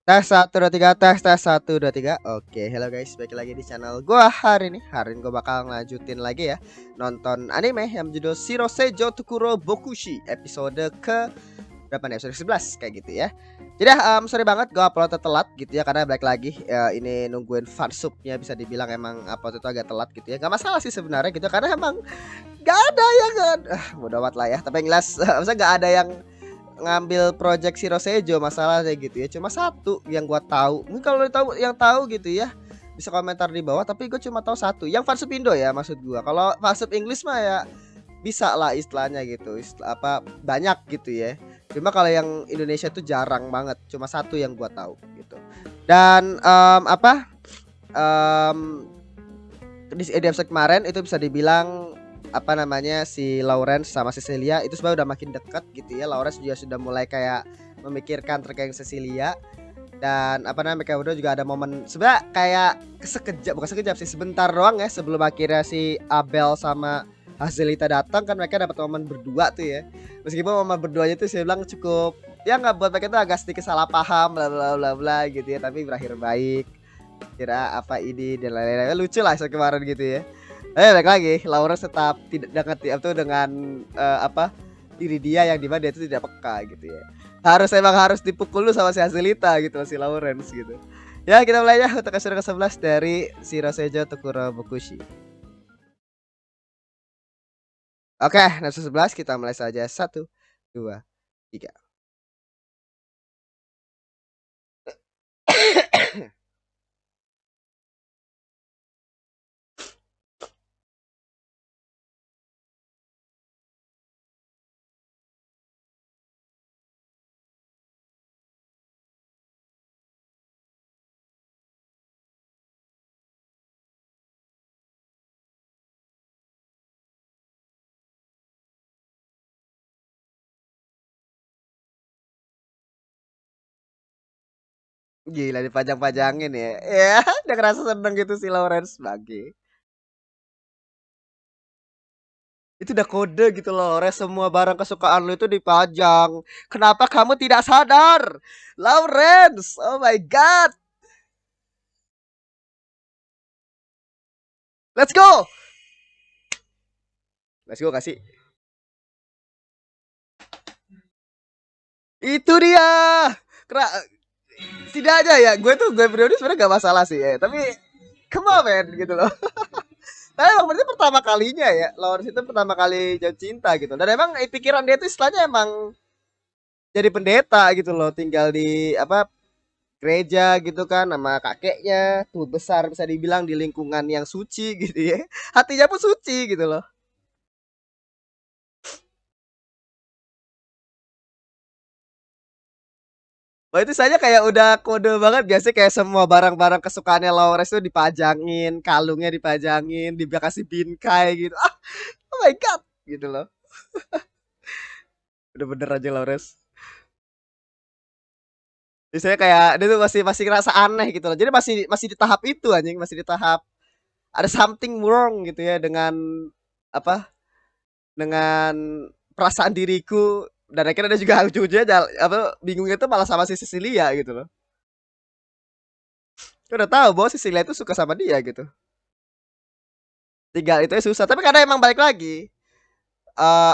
Tes satu dua tiga, tes satu dua tiga. Oke, hello guys, balik lagi di channel gua hari ini. Hari ini gua bakal lanjutin lagi ya nonton anime yang berjudul Shiroseijo Tokuro Bokushi episode ke berapa nih? Episode 11 kayak gitu ya. Jadi sorry banget gua upload telat gitu ya karena balik lagi ini nungguin fansubnya, bisa dibilang emang upload itu agak telat gitu ya. Gak masalah sih sebenarnya gitu karena emang gak ada yang bodo amat lah ya. Tapi yang jelas maksudnya gak ada yang ngambil project si Rosejo masalahnya gitu ya. Cuma satu yang gua tahu. Mungkin kalau tahu yang tahu gitu ya bisa komentar di bawah, tapi gue cuma tahu satu. Yang Fansub Indo ya maksud gua. Kalau Fansub English mah ya bisa lah istilahnya gitu. Apa banyak gitu ya. Cuma kalau yang Indonesia tuh jarang banget. Cuma satu yang gua tahu gitu. Dan um, di episode kemarin itu bisa dibilang apa namanya si Lawrence sama Cecilia itu sebenarnya udah makin dekat gitu ya. Lawrence juga sudah mulai kayak memikirkan terkait Cecilia, dan apa namanya mereka berdua juga ada momen sebenarnya kayak sekejap, bukan sekejap sih, sebentar doang ya sebelum akhirnya si Abel sama Hazelita datang kan mereka dapat momen berdua tuh ya. Meskipun momen berduanya tuh saya bilang cukup ya nggak buat mereka tuh agak sedikit salah paham bla bla bla bla gitu ya, tapi berakhir baik. Kira apa ini dan lain-lain lucu lah kemarin gitu ya. Balik lagi Lawrence tetap tidak dengan apa diri dia yang dimana dia itu tidak peka gitu ya. Emang harus dipukul lu sama si Hazelita gitu, si Lawrence gitu. Ya kita mulai ya untuk episode ke-11 dari Shiroseijo Tokuro Bokushi. Oke, episode 11 kita mulai saja. Satu, dua, tiga. Gila dipajang-pajangin ya. Ya, udah ngerasa seneng gitu si Lawrence bagi. Itu udah kode gitu loh, Lawrence, semua barang kesukaan lu itu dipajang. Kenapa kamu tidak sadar? Lawrence, oh my god. Let's go. Let's go kasih. Itu dia. Kera tidak aja ya. Gue pribadi sebenarnya gak masalah sih ya. Tapi come on man gitu loh. Tapi emang berarti pertama kalinya ya Lawrence itu pertama kali jatuh cinta gitu. Dan emang pikiran dia itu istilahnya emang jadi pendeta gitu loh. Tinggal di apa gereja gitu kan sama kakeknya tuh besar, bisa dibilang di lingkungan yang suci gitu ya. Hatinya pun suci gitu loh. Wah itu saja kayak udah kode banget gak sih, kayak semua barang-barang kesukaannya Lawrence tuh dipajangin, kalungnya dipajangin, dikasih bingkai gitu. Ah, oh my god gitu loh. Bener-bener aja Lawrence. Jadi saya kayak dia tuh masih masih ngerasa aneh gitu loh. Jadi masih masih di tahap itu anjing, masih di tahap ada something wrong gitu ya dengan apa? Dengan perasaan diriku, dan akhirnya ada juga ujung-ujungnya apa bingungnya tuh malah sama si Cecilia gitu loh. Dia udah tahu bahwa Cecilia itu suka sama dia gitu. Tinggal itu susah. Tapi karena emang balik lagi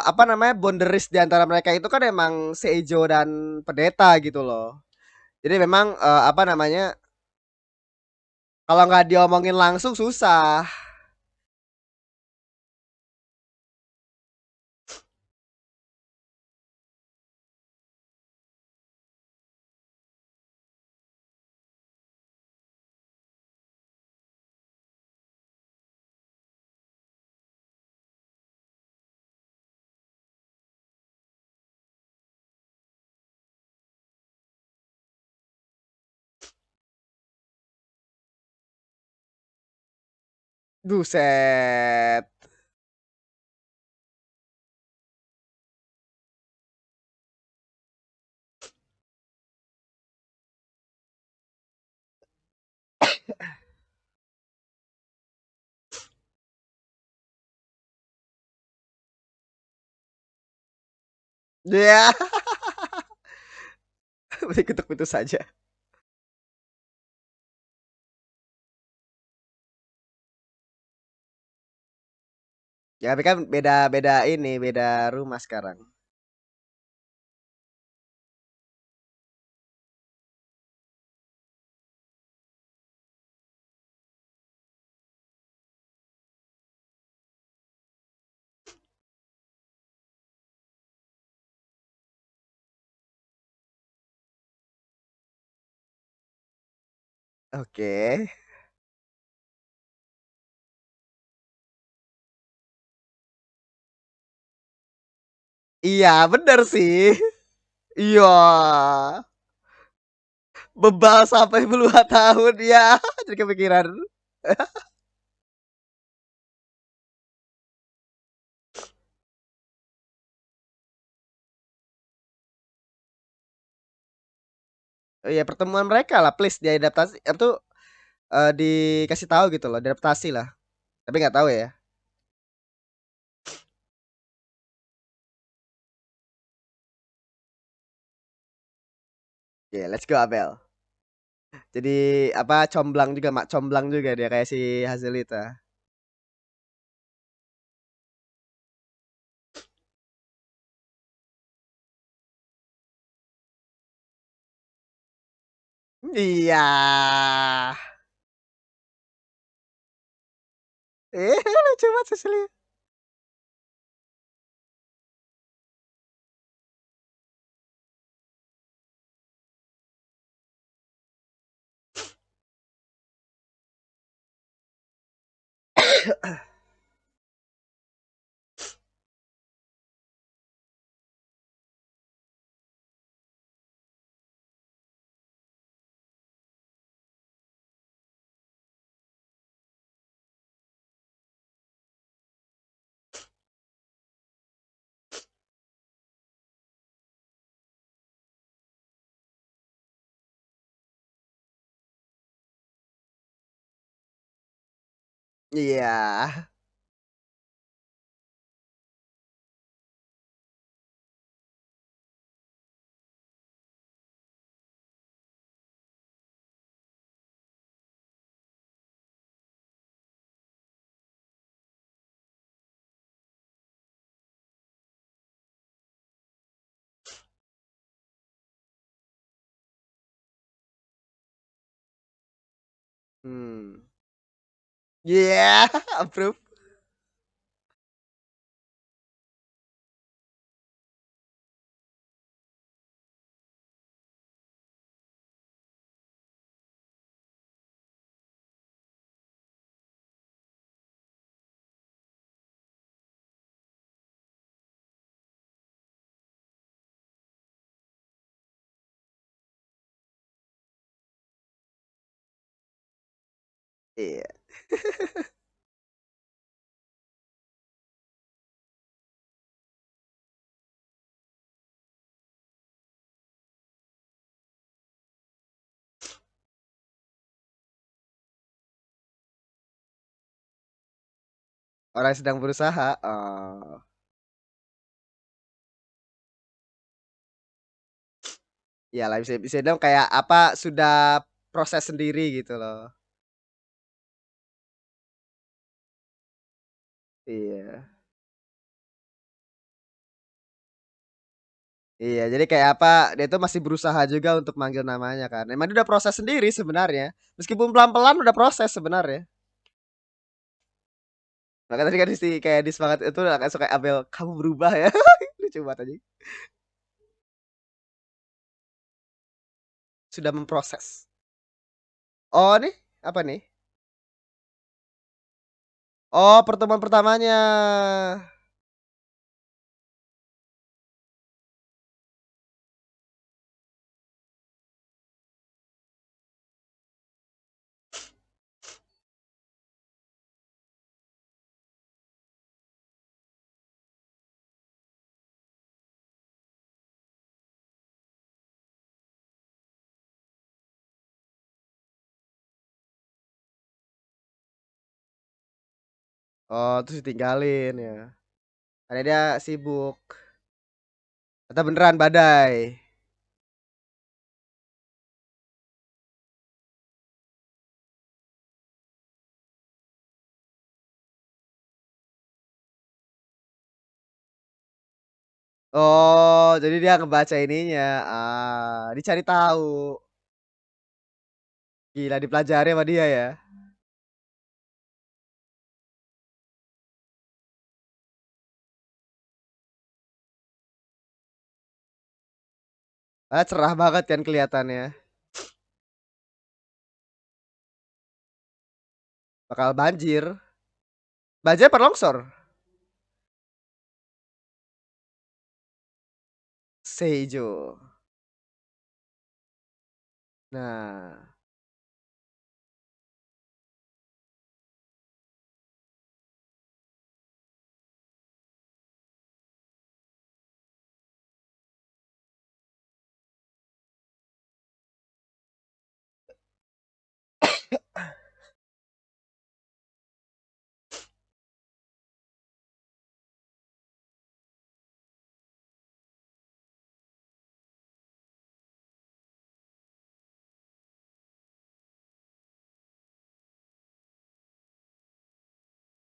apa namanya boundaries di antara mereka itu kan emang Seijo dan pendeta gitu loh. Jadi memang apa namanya kalau nggak diomongin langsung susah. Buset. Ya, yeah. Ketuk pintu saja. Ya tapi kan beda-beda ini, beda rumah sekarang. Oke. Iya, bener sih. Iya. Bebal sampai puluhan tahun ya. Jadi kepikiran. Oh iya, pertemuan mereka lah, please diadaptasi itu dikasih tahu gitu loh, diadaptasi lah. Tapi nggak tahu ya. Oke, let's go Abel. Jadi apa comblang juga, mak comblang juga dia kayak si Hazelita. Iya. Lucu banget Cecilia. Iya. Hmm. Iya, approve. Iya. Orang yang sedang berusaha. Oh. Iya lah bisa bisa dong kayak apa sudah proses sendiri gitu loh. Iya. Iya, jadi kayak apa, dia itu masih berusaha juga untuk manggil namanya kan. Emang dia udah proses sendiri sebenarnya. Meskipun pelan-pelan udah proses sebenarnya. Makanya tadi kan kayak di semangat itu agak suka Abel, kamu berubah ya. Lucu banget aja. Sudah memproses. Oh nih, apa nih? Oh, pertemuan pertamanya. Oh, terus ditinggalin ya. Karena dia sibuk. Atau beneran badai. Oh, jadi dia ngebaca ininya. Dicari tahu. Gila dipelajari sama dia ya. Cerah banget kan kelihatannya. Bakal banjir. Banjir apa longsor? Seijo. Nah.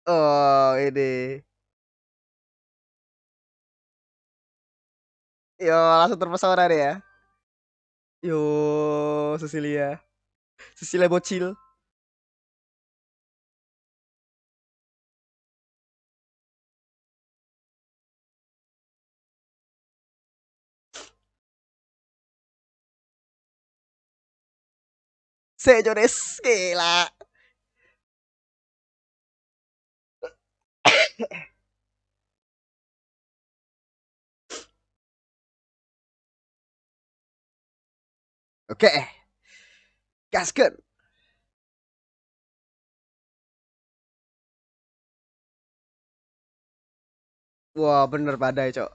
Oh, ini. Yo, langsung terpesona deh ya. Yo, Cecilia. Cecilia bocil. Seijo des. Gila. Oke, gaskeun. Wah, bener badai, Cok.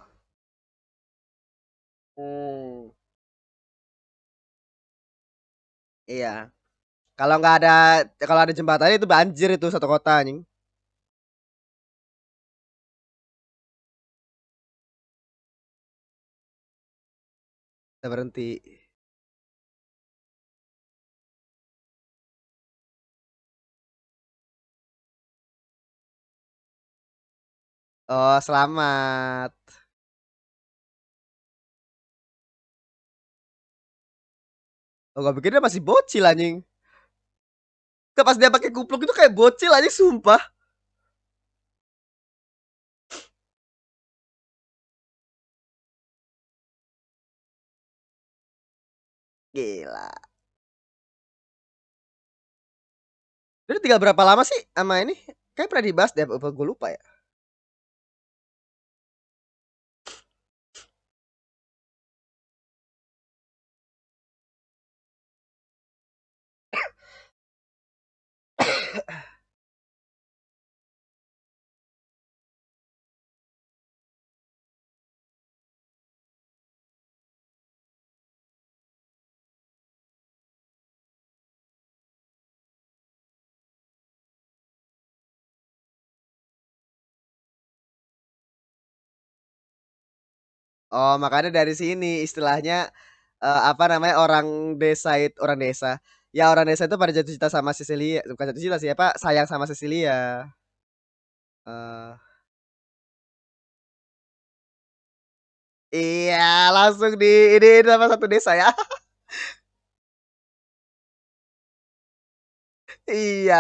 Hmm, iya. Kalau nggak ada kalau ada jembatan itu banjir itu satu kota anjing. Kita berhenti. Oh, selamat. Oh, gak pikir dia masih bocil anjing. Pas dia pakai kupluk itu kayak bocil anjing sumpah. Gila. Dia tinggal berapa lama sih sama ini? Kayak pernah dibahas deh, apa gue lupa ya. Oh, makanya dari sini istilahnya apa namanya orang desa. Ya orang desa itu pada jatuh cinta sama Cecilia, bukan jatuh cinta sih, apa sayang sama Cecilia. Eh, iya, langsung di ini sama satu desa ya. Iya.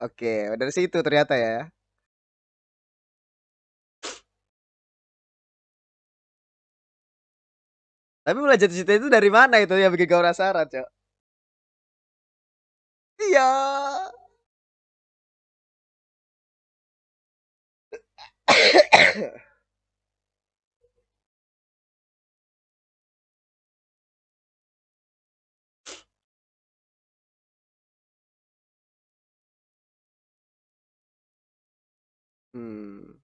Oke, dari situ ternyata ya. Tapi mulai jatuh cinta itu dari mana itu yang bikin kau penasaran, Cok? Iya. Hmm.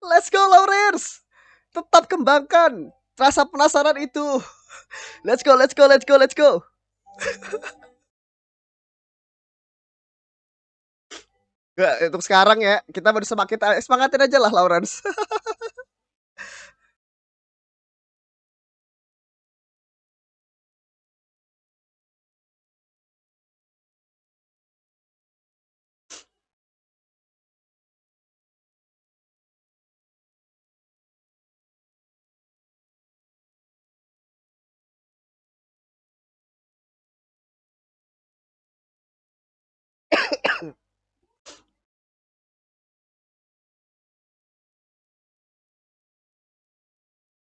Let's go Lawrence. Tetap kembangkan rasa penasaran itu. Let's go, let's go, let's go, let's go. Nggak, untuk sekarang ya, kita baru semangatin aja lah Lawrence.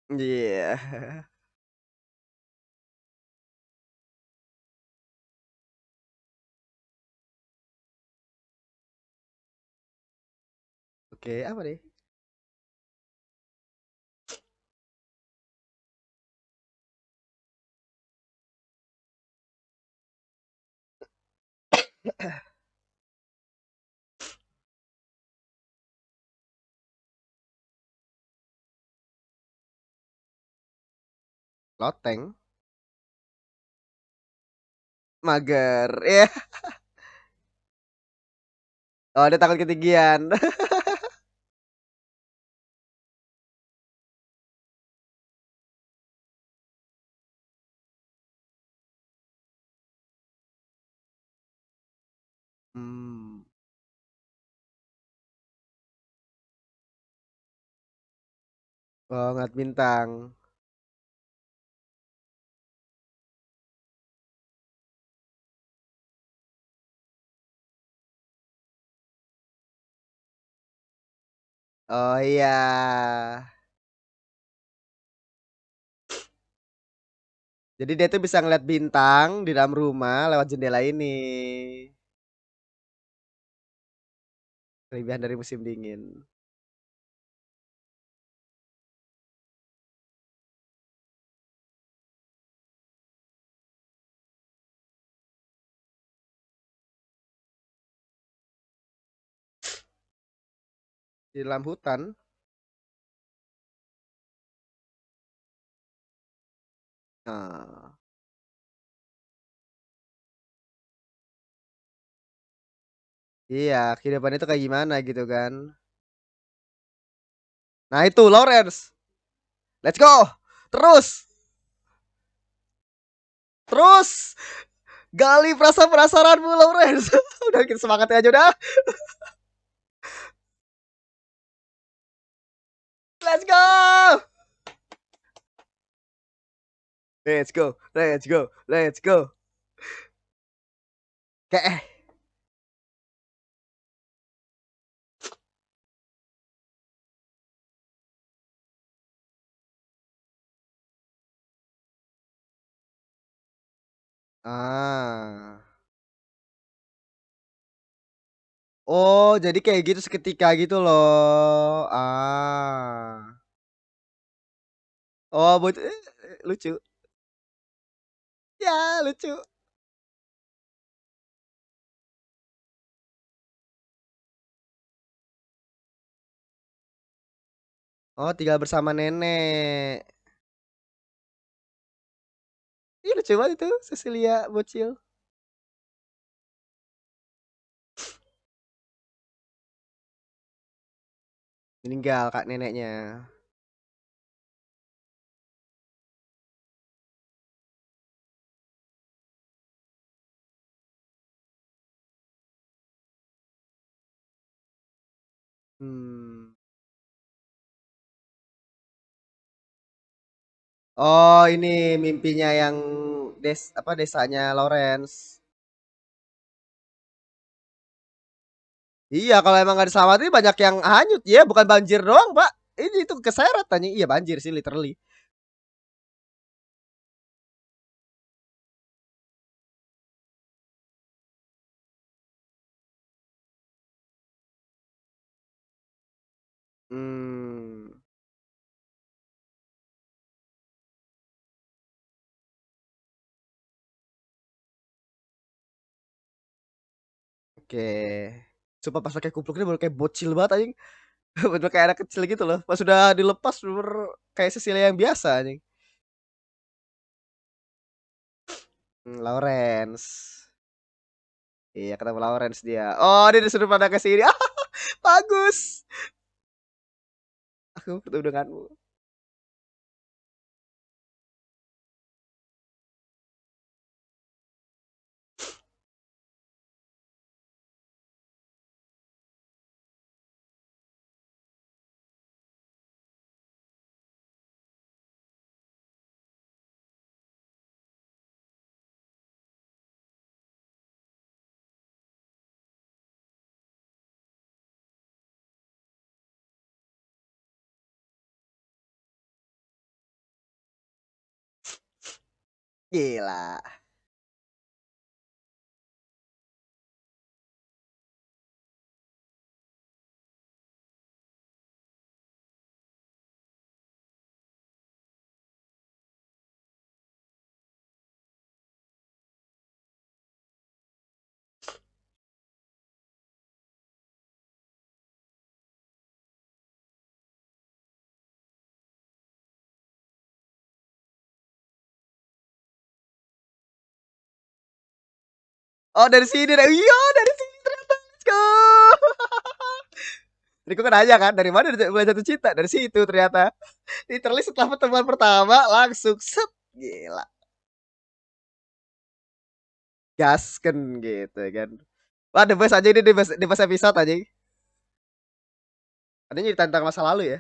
Iya. Oke, apa nih? Loteng, mager. Ya. Oh, dia takut ketinggian. Hmm. Oh, ngeliat bintang. Oh iya. Jadi dia tuh bisa ngeliat bintang di dalam rumah lewat jendela ini. Kelebihan dari musim dingin. Di dalam hutan. Nah, iya, kehidupan itu kayak gimana gitu kan. Nah itu Lawrence. Let's go. Terus. Terus. Gali penasaranmu Lawrence. Udah kita semangatnya aja udah. Let's go. Let's go. Let's go. Let's go. Kayak Ah. Oh, jadi kayak gitu seketika gitu loh. Ah. Oh, lucu. Ya, lucu. Oh, tinggal bersama nenek. Ih, lucu banget itu Cecilia bocil. Meninggal kak neneknya. Hmm. Oh, ini mimpinya yang desanya Lawrence. Iya, kalau emang gak diselamatin banyak yang hanyut ya, bukan banjir doang, Pak. Ini itu keseret tanya. Iya, banjir sih literally. Hmm. Oke. Sumpah pas pakai kupluk ini baru kayak bocil banget anjing. Bener kayak anak kecil gitu loh. Pas sudah dilepas bener kayak Cecilia yang biasa anjing. Lawrence. Iya ketemu Lawrence dia. Oh dia disuruh pada ke sini. Bagus. Aku bertemu denganmu. Gila. Oh dari sini. Iya dari sini ternyata. Let's go. Riku kan aja kan dari mana dia mulai jatuh cinta dari situ ternyata. Literally setelah pertemuan pertama langsung set. Gila. Gasken gitu kan. Wah the best aja ini the best episode aja. Ada cerita tentang masa lalu ya.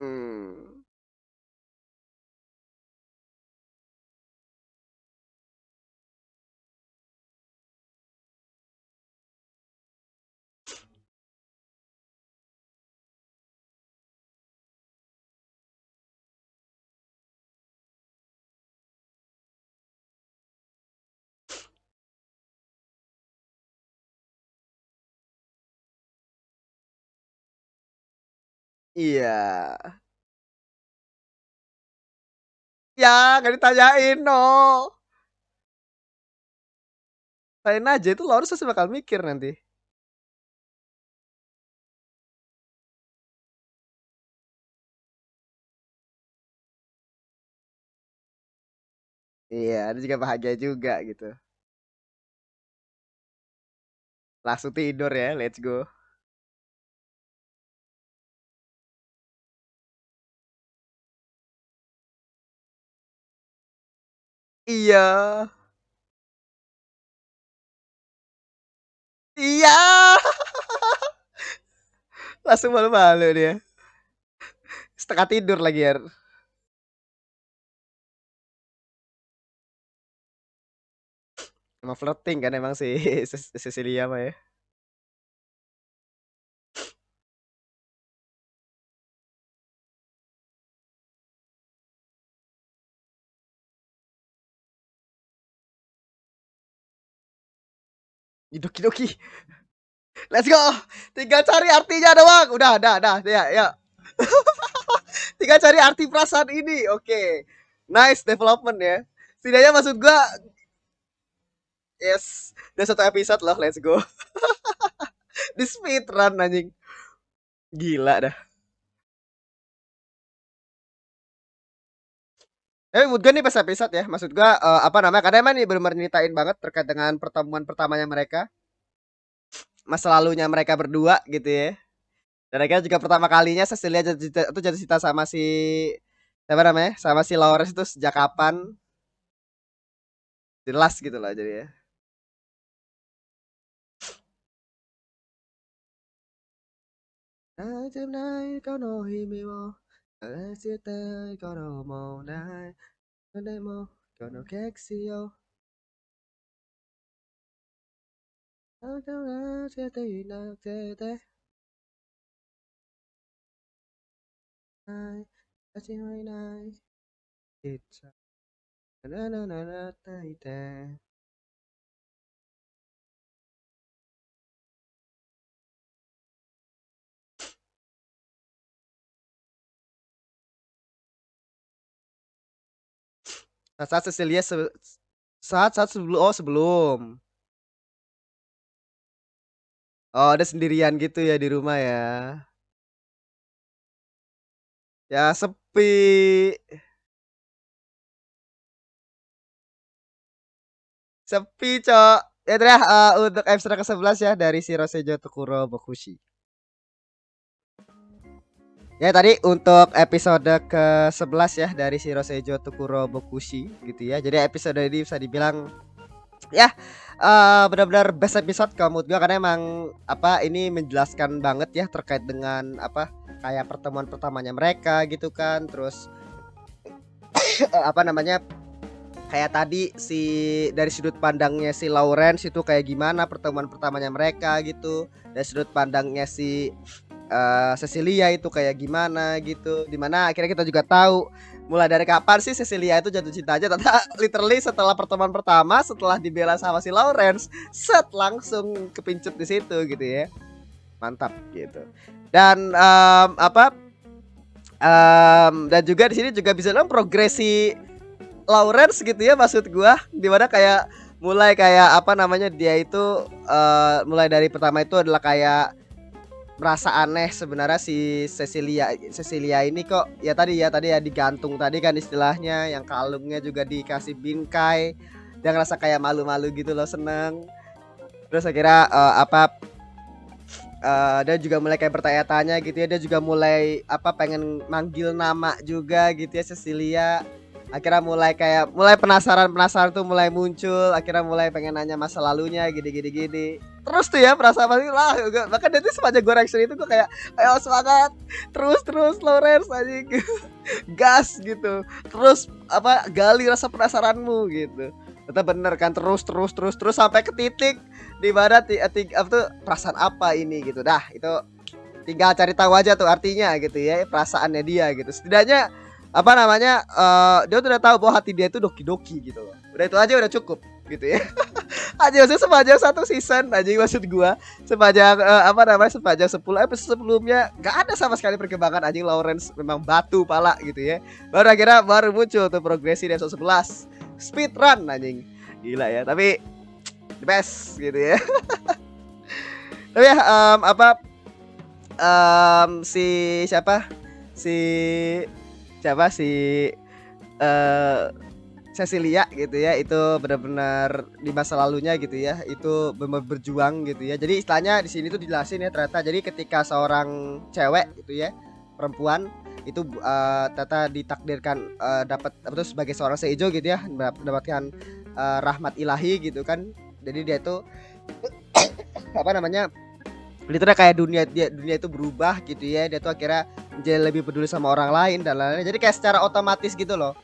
Hmm. Iya. Ya, gak ditanyain no. Tanyain aja itu Lawrence pasti bakal mikir nanti. Iya, ada juga bahagia juga gitu. Langsung tidur ya, let's go. Iya. Iya. Langsung malu-malu dia. Setengah tidur lagi ya. Emang flirting kan emang si Cecilia mah ya. Doki-doki. Let's go. Tinggal cari artinya doang. Udah. Ya, ya. Tinggal cari arti perasaan ini. Oke. Okay. Nice development ya. Setidaknya maksud gua yes. Udah satu episode loh. Let's go. Di speed run anjing. Gila dah. Tapi menurut gue nih pas episode ya, maksud gue apa namanya? Karena emang nih benar-benar nyeritain banget terkait dengan pertemuan pertamanya mereka, masa lalunya mereka berdua gitu ya. Dan akhirnya juga pertama kalinya Cecilia jatuh cinta sama si siapa namanya? Sama si Lawrence itu sejak kapan? Jelas gitu loh jadi ya. なぜないこの日々を探してたいからもうない何でも今日の景色をななななななななななな Saat Cecilia saat sebelum, oh sebelum. Oh, ada sendirian gitu ya di rumah ya. Ya sepi. Sepi, Cok. Ya udah untuk episode ke-11 ya dari Shirosejo Tokuro Bokushi. Ya tadi untuk episode ke-11 ya dari Shirosejo Tokuro Bokushi gitu ya. Jadi episode ini bisa dibilang ya benar-benar best episode kalau menurut gua karena emang apa ini menjelaskan banget ya terkait dengan apa kayak pertemuan pertamanya mereka gitu kan. Terus apa namanya kayak tadi si dari sudut pandangnya si Lawrence itu kayak gimana pertemuan pertamanya mereka gitu. Dari sudut pandangnya si Cecilia itu kayak gimana gitu. Dimana akhirnya kita juga tahu mulai dari kapan sih Cecilia itu jatuh cinta aja. Ternyata literally setelah pertemuan pertama, setelah dibela sama si Lawrence, set langsung kepincut di situ gitu ya. Mantap gitu. Dan dan juga di sini juga bisa bilang progresi Lawrence gitu ya maksud gua, dimana kayak mulai kayak apa namanya dia itu mulai dari pertama itu adalah kayak merasa aneh sebenarnya si Cecilia ini kok ya tadi ya digantung tadi kan istilahnya, yang kalungnya juga dikasih bingkai. Dia ngerasa kayak malu-malu gitu loh, seneng. Terus akhirnya dia juga mulai kayak bertanya-tanya gitu ya. Dia juga mulai apa pengen manggil nama juga gitu ya Cecilia. Akhirnya mulai penasaran tuh mulai muncul. Akhirnya mulai pengen nanya masa lalunya gini. Terus tuh ya perasaan pasti lah. Bahkan dia tuh sepanjang gue reaction itu gue kayak ayo semangat. Terus Lawrence anjing. Gas gitu. Terus apa gali rasa penasaranmu gitu. Tetap bener kan terus sampai ke titik di mana apa tuh perasaan apa ini gitu. Dah itu tinggal cari tahu aja tuh artinya gitu ya perasaannya dia gitu. Setidaknya apa namanya dia udah tahu bahwa hati dia itu doki-doki gitu loh. Udah itu aja udah cukup gitu ya. Aja maksudnya sepanjang satu season aja maksud gua sepanjang apa namanya sepanjang 10 episode sebelumnya nggak ada sama sekali perkembangan anjing. Lawrence memang batu pala gitu ya. Baru muncul tuh progresi di episode 11 speed run anjing gila ya, tapi the best gitu ya. Tapi ya si siapa si siapa si eh Cecilia gitu ya itu benar-benar di masa lalunya gitu ya itu benar berjuang gitu ya. Jadi istilahnya di sini tuh dijelasin ya ternyata jadi ketika seorang cewek gitu ya perempuan itu ternyata ditakdirkan dapat apa tuh sebagai seorang seijo gitu ya mendapatkan rahmat ilahi gitu kan. Jadi dia itu apa namanya literally kayak dunia itu berubah gitu ya. Dia tuh akhirnya menjadi lebih peduli sama orang lain dan lain-lain. Jadi kayak secara otomatis gitu loh.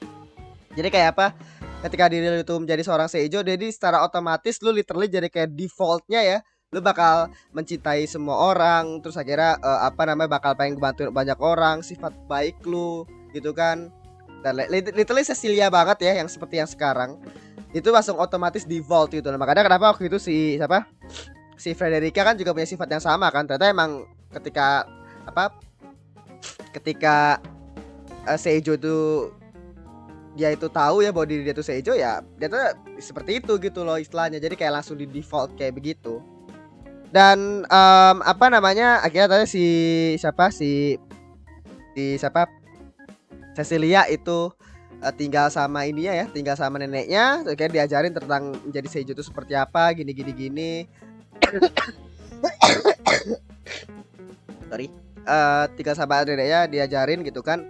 Jadi kayak apa? Ketika diri lu itu menjadi seorang seijo, jadi secara otomatis lu literally jadi kayak defaultnya ya, lu bakal mencintai semua orang, terus akhirnya apa namanya bakal pengen bantuin banyak orang, sifat baik lu gitu kan. Dan literally Cecilia banget ya yang seperti yang sekarang. Itu langsung otomatis default gitu. Nah, makanya kenapa waktu itu si siapa? Si Frederica kan juga punya sifat yang sama kan. Ternyata emang ketika apa? Ketika Seijo itu dia itu tahu ya bahwa diri dia tuh Seijo ya dia tuh seperti itu gitu loh istilahnya. Jadi kayak langsung di default kayak begitu. Dan apa namanya akhirnya tadi si siapa Cecilia itu tinggal sama ininya ya, tinggal sama neneknya, kayak diajarin tentang menjadi Seijo itu seperti apa, gini. Sorry. Tinggal sama neneknya diajarin gitu kan.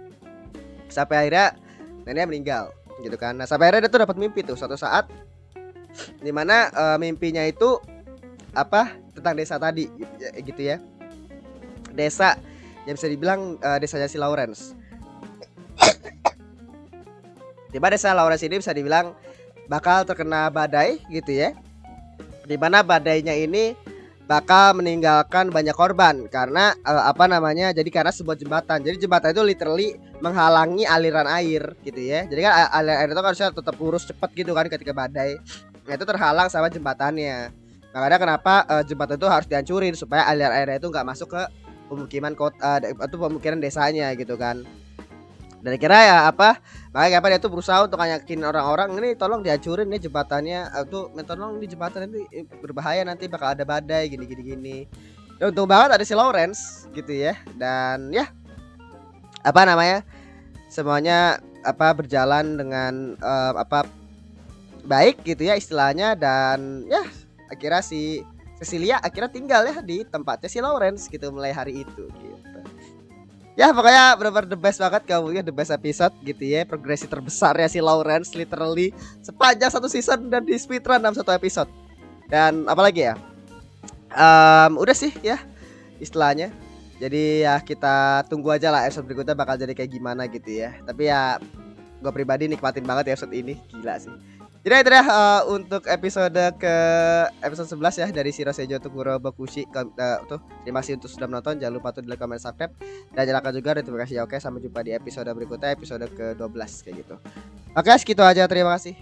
Sampai akhirnya neneknya meninggal gitu kan. Nah, sampai akhirnya dia tuh dapat mimpi tuh suatu saat dimana mimpinya itu apa tentang desa tadi gitu ya. Desa yang bisa dibilang desanya si Lawrence. Di mana desa Lawrence ini bisa dibilang bakal terkena badai gitu ya. Di mana badainya ini bakal meninggalkan banyak korban karena apa namanya? Jadi karena sebuah jembatan. Jadi jembatan itu literally menghalangi aliran air gitu ya. Jadi kan aliran air itu kan harusnya tetap lurus cepat gitu kan ketika badai. Nah, itu terhalang sama jembatannya. Makanya kenapa jembatan itu harus dihancurin supaya aliran airnya itu nggak masuk ke pemukiman kota atau pemukiman desanya gitu kan. Dan kira ya apa, makanya apa dia tuh berusaha untuk ngayakin orang-orang ini tolong dihancurin nih jembatannya, tuh tolong di jembatan ini berbahaya nanti bakal ada badai gini gini gini. Ya untung banget ada si Lawrence gitu ya. Dan ya apa namanya, semuanya apa berjalan dengan apa baik gitu ya istilahnya. Dan ya akhirnya si Cecilia akhirnya tinggal ya di tempatnya si Lawrence gitu mulai hari itu gitu. Ya pokoknya benar-benar the best banget kamu ya, the best episode gitu ya, progresi terbesar ya si Lawrence literally sepanjang satu season dan di speedrun dalam satu episode. Dan apalagi ya, udah sih ya istilahnya. Jadi ya kita tunggu aja lah episode berikutnya bakal jadi kayak gimana gitu ya. Tapi ya gue pribadi nikmatin banget ya episode ini, gila sih. Jadi itu deh untuk episode ke episode 11 ya dari Shiro Seijo Tokuro Bokushi. Tuh terima kasih untuk sudah menonton, jangan lupa tuh di like, comment, subscribe dan nyalakan juga notifikasi ya. Oke, sampai jumpa di episode berikutnya, episode ke-12 kayak gitu. Oke, segitu aja, terima kasih.